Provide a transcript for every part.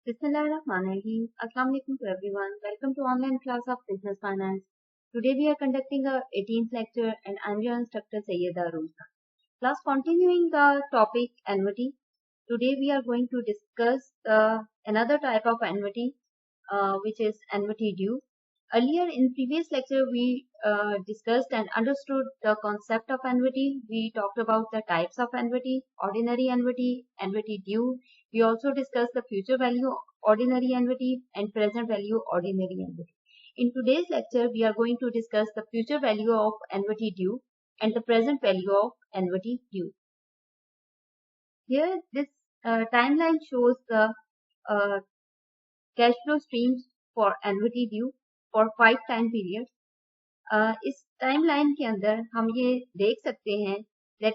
Bismillahirrahmanirrahim. Assalamu alaikum to everyone. Welcome to online class of business finance. Today we are conducting our 18th lecture and I'm your instructor Sayyida Rosa. Class continuing the topic annuity. Today we are going to discuss another type of annuity which is annuity due. Earlier in previous lecture we discussed and understood the concept of annuity. We talked about the types of annuity, ordinary annuity, annuity due. We also discussed the future value ordinary annuity and present value ordinary annuity. In today's lecture we are going to discuss the future value of annuity due and the present value of annuity due. Here this timeline shows the cash flow streams for annuity due for 5 time period. इस timeline के अंदर हम ये देख सकते हैं that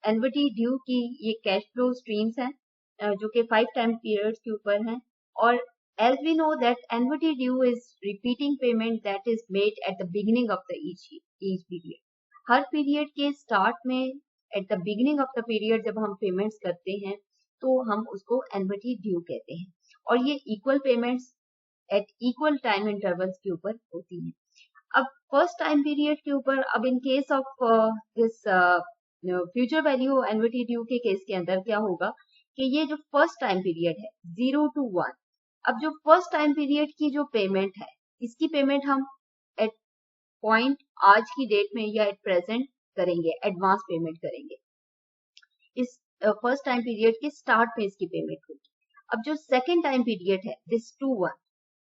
annuity due की ये कैश फ्लो स्ट्रीम्स हैं जो कि 5 टाइम पीरियड्स के ऊपर हैं और as we know that annuity due is repeating payment that is made at the beginning of the each period. हर पीरियड के स्टार्ट में at the beginning of the period जब हम पेमेंट्स करते हैं तो हम उसको एन्युटी ड्यू कहते हैं और ये equal payments at equal time intervals के ऊपर होती हैं। अब फर्स्ट टाइम पीरियड के ऊपर अब in case of this future value annuity due के केस के अंदर क्या होगा कि ये जो फर्स्ट टाइम पीरियड है 0 to 1, अब जो फर्स्ट टाइम पीरियड की जो पेमेंट है इसकी पेमेंट हम एट पॉइंट आज की डेट में या एट प्रेजेंट करेंगे, एडवांस पेमेंट करेंगे। इस फर्स्ट टाइम पीरियड के स्टार्ट में इसकी पेमेंट होगी। अब जो सेकेंड टाइम पीरियड है दिस 2-1,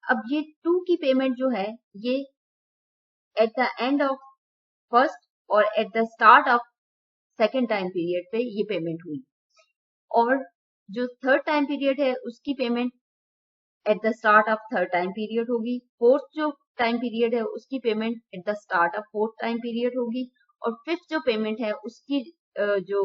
अब ये 2 की पेमेंट जो है ये at the end of first और at the start of second time period पे ये पेमेंट हुई और जो थर्ड टाइम पीरियड है उसकी payment eight the start of third time period होगी। फोर्थ जो टाइम पीरियड है उसकी payment eight the start of fourth time period होगी और फिफ्थ जो पेमेंट है उसकी जो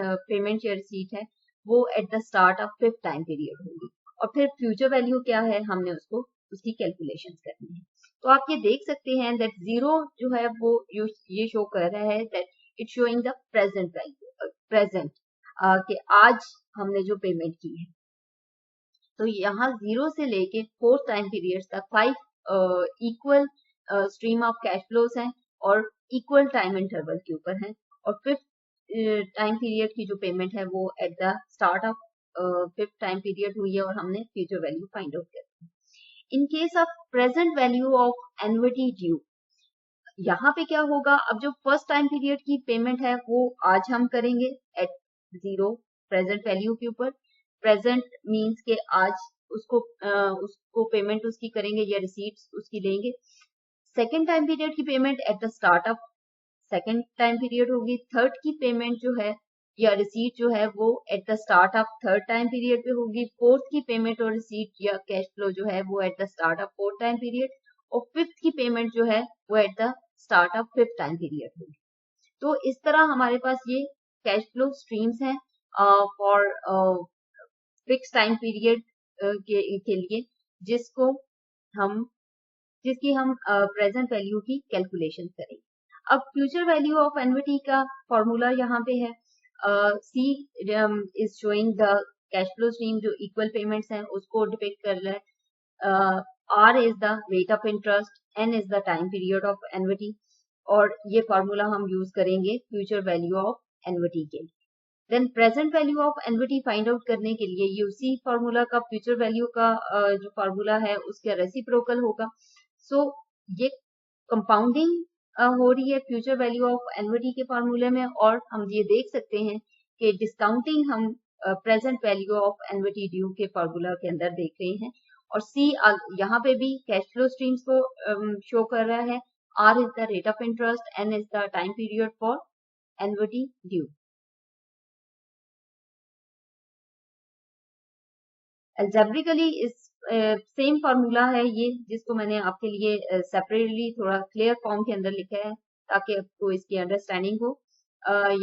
पेमेंट या रिसीट है वो eight the start of fifth time period होगी और फिर फ्यूचर वैल्यू क्या है हमने उसकी कैलकुलेशन करनी है। तो आप ये देख सकते हैं दैट 0 जो है वो ये शो कर रहा है that it showing the present value, present कि आज हमने जो पेमेंट की है। तो यहाँ 0 से लेके फोर्थ टाइम पीरियड तक 5 equal stream of cash flows हैं और इक्वल टाइम इंटरवल के ऊपर हैं और फिफ्थ टाइम पीरियड की जो पेमेंट है वो eight the start of fifth time period हुई है और हमने फ्यूचर वैल्यू फाइंड आउट करनी है। In case of present value of annuity due यहाँ पे क्या होगा, अब जो फर्स्ट टाइम पीरियड की पेमेंट है वो आज हम करेंगे एट 0 प्रेजेंट वैल्यू के ऊपर। प्रेजेंट मींस के आज उसको पेमेंट उसकी करेंगे या रिसीट्स उसकी लेंगे। सेकेंड टाइम पीरियड की payment eight the start of second time period होगी। थर्ड की पेमेंट जो है या रिसीट जो है वो eight the start of third time period पे होगी। फोर्थ की पेमेंट और रिसीट या कैश फ्लो जो है वो eight the start of fourth time period और फिफ्थ की पेमेंट जो है वो eight the start of fifth time period होगी। तो इस तरह हमारे पास ये कैश फ्लो स्ट्रीम्स हैं फॉर फिक्स टाइम पीरियड के लिए जिसकी हम प्रेजेंट वैल्यू की कैलकुलेशन करेंगे। अब फ्यूचर वैल्यू ऑफ एन्युटी का फॉर्मूला यहाँ पे है C is showing the cash flow stream जो इक्वल पेमेंट्स हैं उसको डिपिक्ट कर रहा है। R is the rate of interest, N is the time period of annuity और ये फॉर्मूला हम यूज करेंगे फ्यूचर वैल्यू ऑफ एन्युटी के लिए। Then present value of annuity find out करने के लिए ये उसी फॉर्मूला का फ्यूचर वैल्यू का जो फॉर्मूला है उसका रेसिप्रोकल होगा। सो ये कंपाउंडिंग हो रही है फ्यूचर वैल्यू ऑफ एन्युटी के फॉर्मूले में और हम ये देख सकते हैं कि डिस्काउंटिंग हम present value of annuity due के फॉर्मूला के अंदर देख रहे हैं और सी यहाँ पे भी कैश फ्लो स्ट्रीम्स को शो कर रहा है। R is the rate of interest, N is the time period for annuity due. Algebraically इस सेम फार्मूला है ये जिसको मैंने आपके लिए सेपरेटली थोड़ा क्लियर फॉर्म के अंदर लिखा है ताकि आपको इसकी अंडरस्टैंडिंग हो।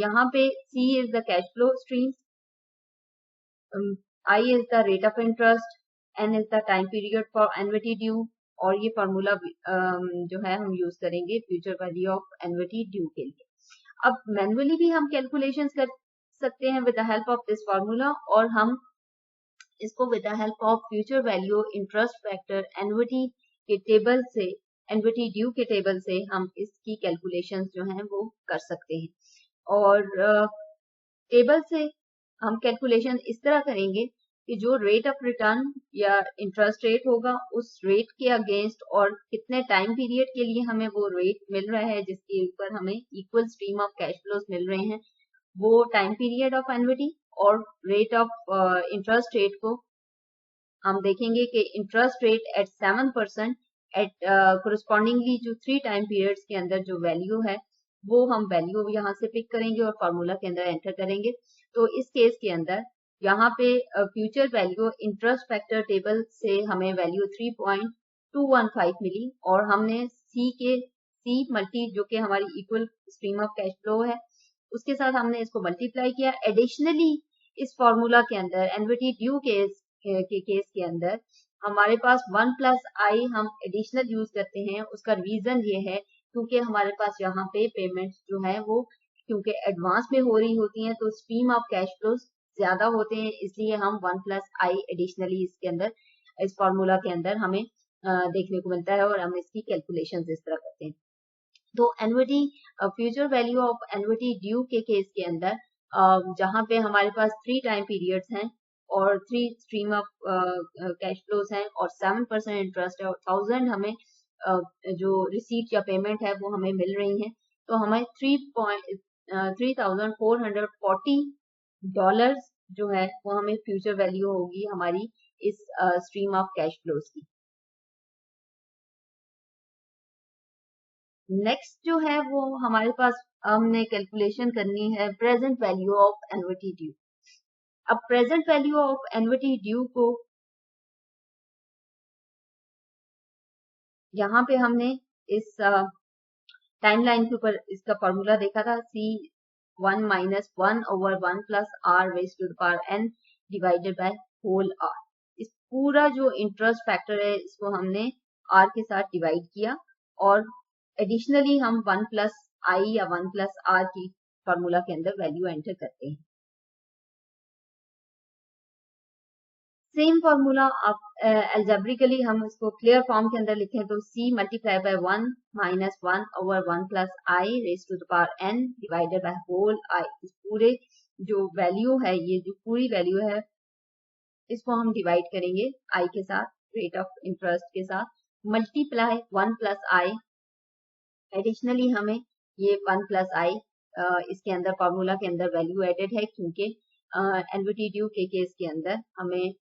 यहाँ पे C is the cash flow streams, I is the rate of interest, N is the time period for annuity due और ये फार्मूला जो है हम यूज करेंगे future value of annuity due के लिए। अब मैनुअली भी हम कैलकुलेशंस कर सकते हैं with the help of this formula और हम इसको with the help of future value, interest factor, annuity के टेबल से, एन्युटी ड्यू के टेबल से हम इसकी कैलकुलेशंस जो हैं वो कर सकते हैं। और टेबल से हम कैलकुलेशन इस तरह करेंगे कि जो रेट ऑफ रिटर्न या इंटरेस्ट रेट होगा उस रेट के अगेंस्ट और कितने टाइम पीरियड के लिए हमें वो रेट मिल रहा है जिसके ऊपर हमें equal stream of cash flows मिल रहे हैं, वो टाइम पीरियड ऑफ एन्युटी और रेट ऑफ इंटरेस्ट रेट को हम देखेंगे कि interest rate at 7% at correspondingly जो 3 टाइम पीरियड्स के अंदर जो वैल्यू है वो हम वैल्यू यहाँ से पिक करेंगे और फार्मूला के अंदर एंटर करेंगे। तो इस केस के अंदर यहाँ पे future value interest factor table से हमें वैल्यू 3.215 मिली और हमने सी मल्टी जो कि हमारी equal stream of cash flow है उसके साथ हमने इसको मल्टीप्लाई किया। एडिशनली इस फॉर्मूला के अंदर एन्युटी ड्यू केस के अंदर हमारे पास 1 प्लस आई हम एडिशनल यूज करते हैं। उसका रीजन ये है क्योंकि हमारे पास यहाँ पे पेमेंट्स जो है वो क्योंकि एडवांस में हो रही होती हैं तो स्ट्रीम ऑफ कैश फ्लोज ज्यादा होते हैं, इसलिए हम 1 प्लस आई एडिशनली इसके अंदर इस फॉर्मूला के अंदर हमें देखने को मिलता है और हम इसकी कैलकुलेशन इस तरह करते हैं। तो annuity future value of annuity due के केस के अंदर जहाँ पे हमारे पास 3 टाइम पीरियड्स हैं और 3 स्ट्रीम ऑफ कैश फ्लोज हैं और 7% इंटरेस्ट है और 1000 हमें जो रिसीट या पेमेंट है वो हमें मिल रही है, तो हमें $3,440 जो है वो हमें फ्यूचर वैल्यू होगी हमारी इस स्ट्रीम ऑफ कैश फ्लोज की। नेक्स्ट जो है वो हमारे पास हमने कैलकुलेशन करनी है present value of annuity due. अब present value of annuity due को यहाँ पे हमने इस टाइमलाइन के ऊपर इसका फॉर्मूला देखा था, C1 minus 1 over 1 plus R raise to the power n divided by whole R. इस पूरा जो इंटरेस्ट फैक्टर है इसको हमने r के साथ डिवाइड किया और एडिशनली हम 1 प्लस आई या 1 प्लस आर की फॉर्मूला के अंदर वैल्यू एंटर करते हैं। सेम फॉर्मूला आप एल्जेब्रिकली हम इसको क्लियर फॉर्म के अंदर लिखें तो c multiply by 1 minus 1 over 1 plus I raise to the power n divided by whole I. इस पूरे जो वैल्यू है, ये जो पूरी वैल्यू है इसको हम डिवाइड करेंगे आई के साथ, रेट ऑफ इंटरेस्ट के साथ, मल्टीप्लाई 1 प्लस आई। एडिशनली हमें ये 1 प्लस आई इसके अंदर फॉर्मूला के अंदर वैल्यू एडेड है क्योंकि एन्युटी ड्यू के केस के अंदर हमें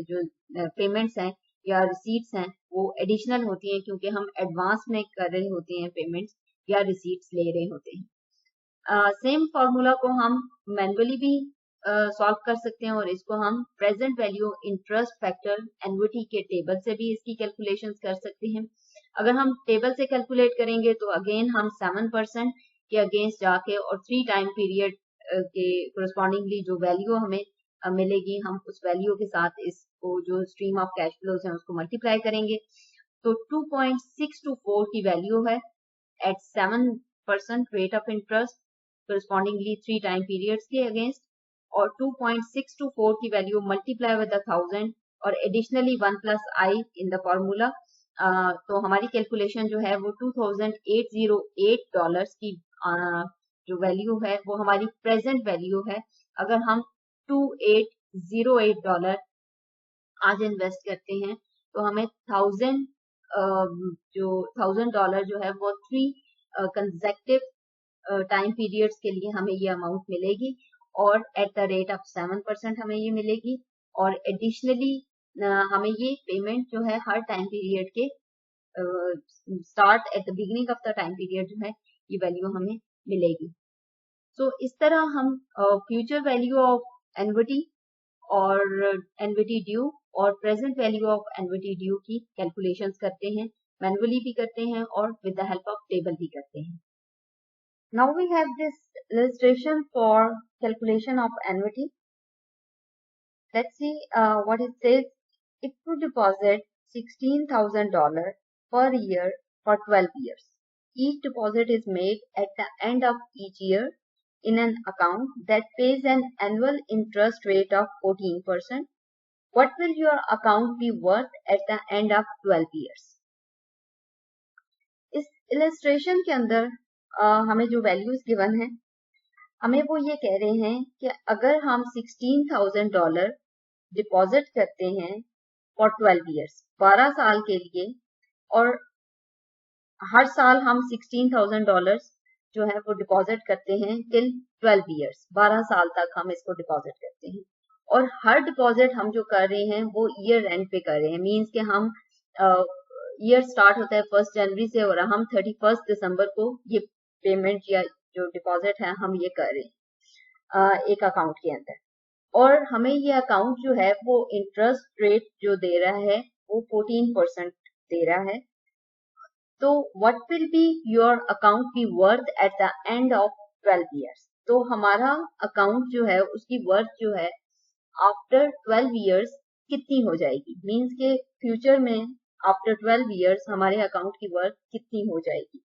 जो पेमेंट्स हैं या रिसीट्स हैं वो एडिशनल होती हैं क्योंकि हम एडवांस में कर रहे होते हैं पेमेंट्स या रिसीट्स ले रहे होते हैं। सेम फॉर्मूला को हम मैनुअली भी सॉल्व कर सकते हैं और इसको हम present value interest factor annuity के टेबल से भी इसकी कैलकुलेशंस कर सकते हैं। अगर हम टेबल से कैलकुलेट करेंगे तो अगेन हम 7% के अगेंस्ट जाके और 3 टाइम पीरियड के कोरस्पॉन्डिंगली जो वैल्यू हमें मिलेगी हम उस वैल्यू के साथ इसको जो स्ट्रीम ऑफ कैश फ्लोज है उसको मल्टीप्लाई करेंगे तो 2.624 की वैल्यू है at 7% rate of interest correspondingly 3 time periods के अगेंस्ट और 2.624 की वैल्यू मल्टीप्लाई विद 1000 और additionally 1 plus I in the formula. तो हमारी कैलकुलेशन जो है वो $2,808 की जो वैल्यू है वो हमारी प्रेजेंट वैल्यू है। अगर हम $2,808 आज इन्वेस्ट करते हैं तो हमें $1,000 जो है वो 3 कंसेक्टिव टाइम पीरियड्स के लिए हमें ये अमाउंट मिलेगी और एट द रेट ऑफ 7% हमें ये मिलेगी और एडिशनली हमें ये पेमेंट जो है हर टाइम पीरियड के start at the beginning of the time period जो है ये वैल्यू हमें मिलेगी। सो इस तरह हम फ्यूचर वैल्यू ऑफ एन्युटी और एन्युटी ड्यू और present value of annuity due की कैलकुलेशंस करते हैं, मैनुअली भी करते हैं और with the help of table भी करते हैं। Now we have this illustration for calculation of annuity. Let's see what it says. If you deposit $16,000 per year for 12 years, each deposit is made at the end of each year in an account that pays an annual interest rate of 14%. what will your account be worth at the end of 12 years? इस illustration के अंदर हमें जो values given है, हमें वो ये कह रहे हैं कि अगर हम $16,000 डिपॉजिट करते हैं फॉर 12 इयर्स, 12 साल के लिए, और हर साल हम $16,000 जो है वो डिपॉजिट करते हैं टिल 12 इयर्स, 12 साल तक हम इसको डिपॉजिट करते हैं, और हर डिपॉजिट हम जो कर रहे हैं वो ईयर एंड पे कर रहे हैं, मींस कि हम ईयर स्टार्ट होता है 1 जनवरी से और हम 31 दिसंबर को ये पेमेंट या जो डिपॉजिट है हम ये कर रहे हैं एक अकाउंट के अंदर, और हमें ये अकाउंट जो है वो इंटरेस्ट रेट जो दे रहा है वो 14% दे रहा है। तो what will be your account be worth at the end of 12 years? तो हमारा अकाउंट जो है उसकी वर्थ जो है आफ्टर 12 इयर्स कितनी हो जाएगी, मींस के फ्यूचर में आफ्टर 12 इयर्स हमारे अकाउंट की वर्थ कितनी हो जाएगी।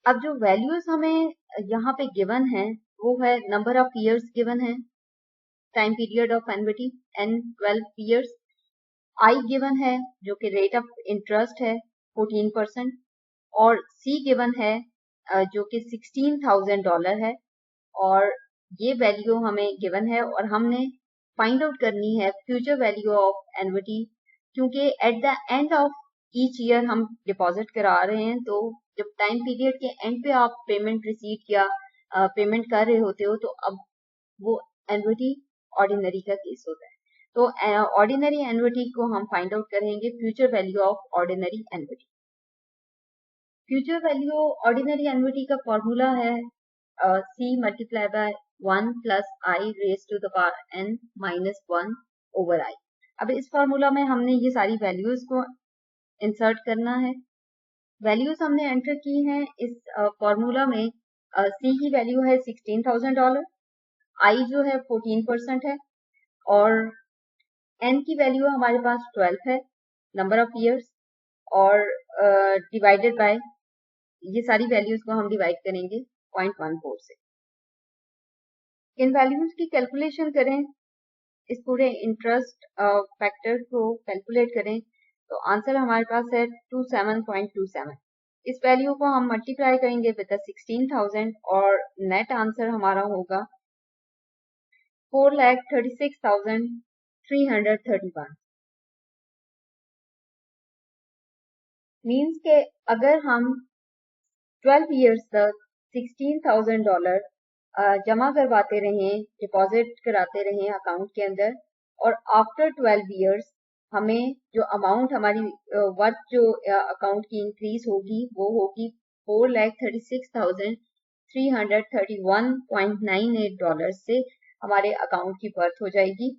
अब जो वैल्यूज हमें यहाँ पे गिवन है वो है नंबर ऑफ इयर्स गिवन है, time period of annuity and 12 years, I given है जो कि रेट ऑफ इंटरेस्ट है 14%, और सी गिवन है जो कि $16,000 है, और ये वैल्यू हमें गिवन है, और हमने फाइंड आउट करनी है फ्यूचर वैल्यू ऑफ एन्युटी, क्योंकि eight the end of each year हम डिपॉजिट करा रहे हैं, तो जब टाइम पीरियड के एंड पे आप पेमेंट रिसीव या पेमेंट कर रहे होते हो तो अब वो एन्युटी ऑर्डिनरी का केस होता है। तो ऑर्डिनरी एन्युटी को हम फाइंड आउट करेंगे future value of ordinary annuity. Future value ordinary annuity का फॉर्मूला है C multiply by 1 plus I raise to the power n minus 1 over I. अब इस फॉर्मूला में हमने ये सारी वैल्यूज को इंसर्ट करना है। वैल्यूज हमने एंटर की हैं इस फॉर्मूला में। C की वैल्यू है $16,000, आई जो है 14% है, और n की वैल्यू हमारे पास 12 है, नंबर ऑफ ईयर्स, और डिवाइडेड बाय ये सारी वैल्यूज को हम डिवाइड करेंगे 0.14 से। इन वैल्यूज की कैलकुलेशन करें, इस पूरे इंटरेस्ट फैक्टर को कैलकुलेट करें तो आंसर हमारे पास है 27.27। इस वैल्यू को हम मल्टीप्लाई करेंगे विद 16,000 और नेट आंसर हमारा होगा 4,36,331। मीन्स के अगर हम 12 इयर्स तक $16,000 जमा करवाते रहें, डिपॉजिट कराते रहें अकाउंट के अंदर, और आफ्टर 12 इयर्स हमें जो अमाउंट हमारी वर्थ जो अकाउंट की इंक्रीज होगी वो होगी $4,36,331.98 से हमारे अकाउंट की वर्थ हो जाएगी।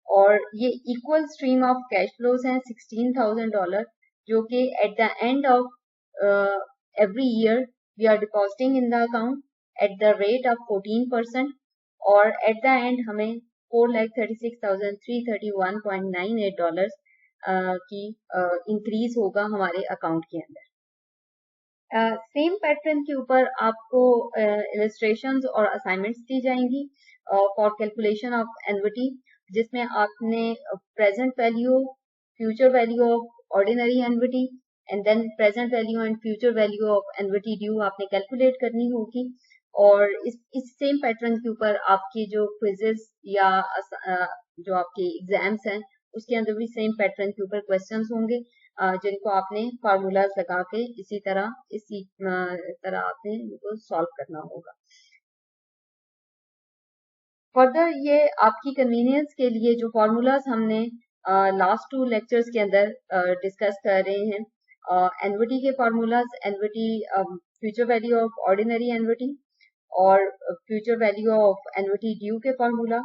और ये equal stream of cash flows हैं $16,000 जो कि eight the end of every year we are depositing in the account at the rate of 14%, और at the end हमें $4,36,331.98 की इंक्रीज होगा हमारे अकाउंट के अंदर। सेम पैटर्न के ऊपर आपको इलस्ट्रेशंस और असाइनमेंट्स दी जाएंगी फॉर कैलकुलेशन ऑफ एन्युटी, जिसमें आपने present value, future value of ordinary annuity and then present value and future value of annuity due आपने कैलकुलेट करनी होगी। और इस सेम पैटर्न के ऊपर आपके जो क्विजेस या जो आपके एग्जाम्स हैं उसके अंदर भी सेम पैटर्न के ऊपर क्वेश्चंस होंगे जिनको आपने फार्मूलाज लगा के इसी तरह आपने इनको सॉल्व करना होगा। फर्दर ये आपकी कन्वीनियंस के लिए जो फार्मूलाज हमने लास्ट 2 लेक्चर्स के अंदर डिस्कस कर रहे हैं, एन्युटी के formulas, annuity future value of ordinary annuity और future value of annuity due के formula,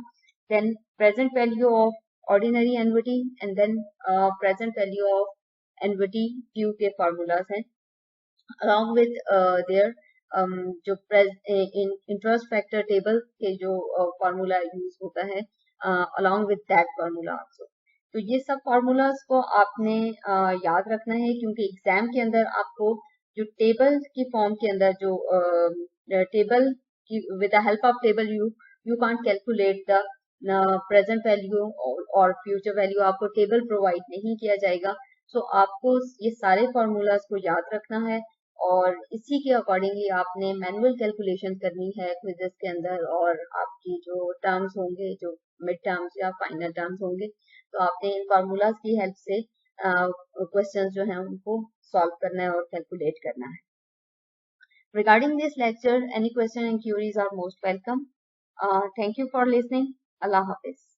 then present value of ordinary annuity and then present value of annuity due के फार्मूलाज हैं, along with their जो interest factor table के जो formula use होता है along with that formula also। तो ये सब फार्मूलाज को आपने याद रखना है, क्योंकि एग्जाम के अंदर आपको जो टेबल की फॉर्म के अंदर जो टेबल की with the help of table you can't calculate the present value और फ्यूचर वैल्यू आपको टेबल प्रोवाइड नहीं किया जाएगा। सो आपको ये सारे फार्मूलाज को याद रखना है और इसी के अकॉर्डिंगली आपने मैनुअल कैलकुलेशन करनी है क्विज़ेस के अंदर, और आपकी जो टर्म्स होंगे, जो मिड टर्म्स या फाइनल टर्म्स होंगे, तो आपने इन फार्मूलाज की हेल्प से क्वेश्चंस जो हैं उनको सॉल्व करना है और कैलकुलेट करना है। Regarding this lecture, any question and queries are most welcome. Thank you for listening. Allah Hafiz.